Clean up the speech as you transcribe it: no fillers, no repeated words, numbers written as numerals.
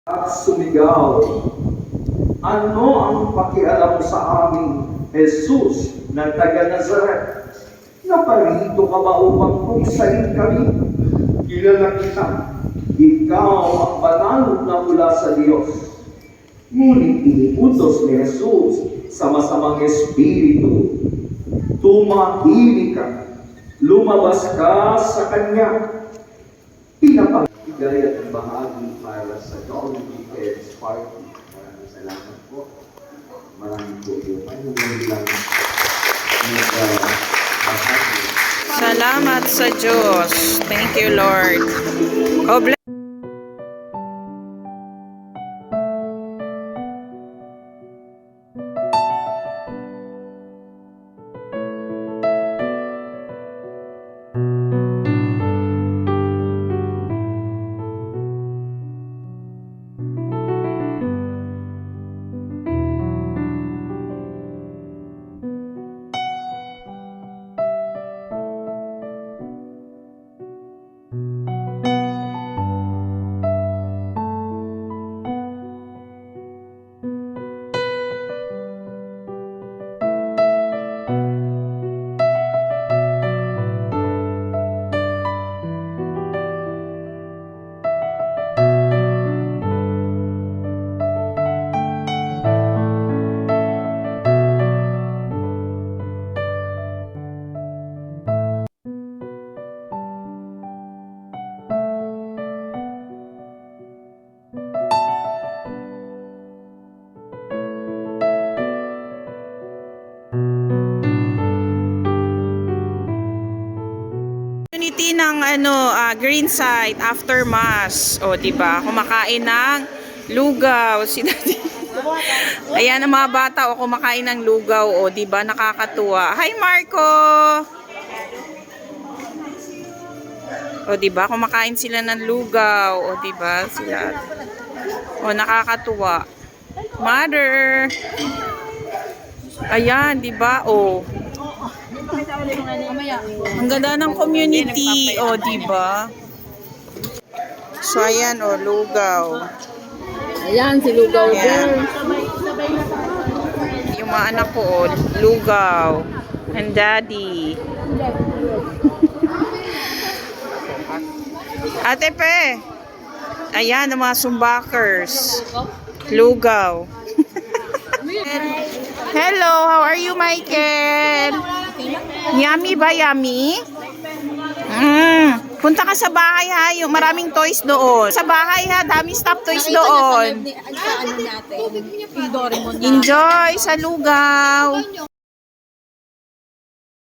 At sumigaw, ano ang pakialam sa amin, Jesus na taga Nazaret? Naparito ka ba upang puksain kami? Kilala kita, ikaw ang banal na mula sa Diyos. Ngunit iniutos ni Jesus sa masamang espiritu, tumahimik ka, lumabas ka sa Kanya. Pinapagigay at bahagi para sa Jollibee Kids Party. Maraming salamat po. Maraming po yung manulang lang. Salamat sa Diyos. Thank you, Lord. Oh, bless. Community ng green site after mass. O, di ba? Kumakain ng lugaw. Si Daddy. Ayan ang mga bata o kumakain ng lugaw. O, di ba? Nakakatuwa. Hi, Marco. O, di ba? Kumakain sila ng lugaw. O, di ba? Sila. O, nakakatuwa. Mother. Ayan, di ba? O. Ang ganda ng community, o, diba? So, ayan, o, lugaw. Ayan, si Lugaw Ayan. Yung mga anak ko, o, lugaw. And daddy. Ate Pe. Ayan, ang mga sumbakers. Lugaw. Hello, how are you, Michael? Yummy ba, yummy? Punta ka sa bahay ha, yung maraming toys doon. Sa bahay ha, daming stop toys doon. Sa ano natin, yung Doraemon na. Enjoy sa lugaw.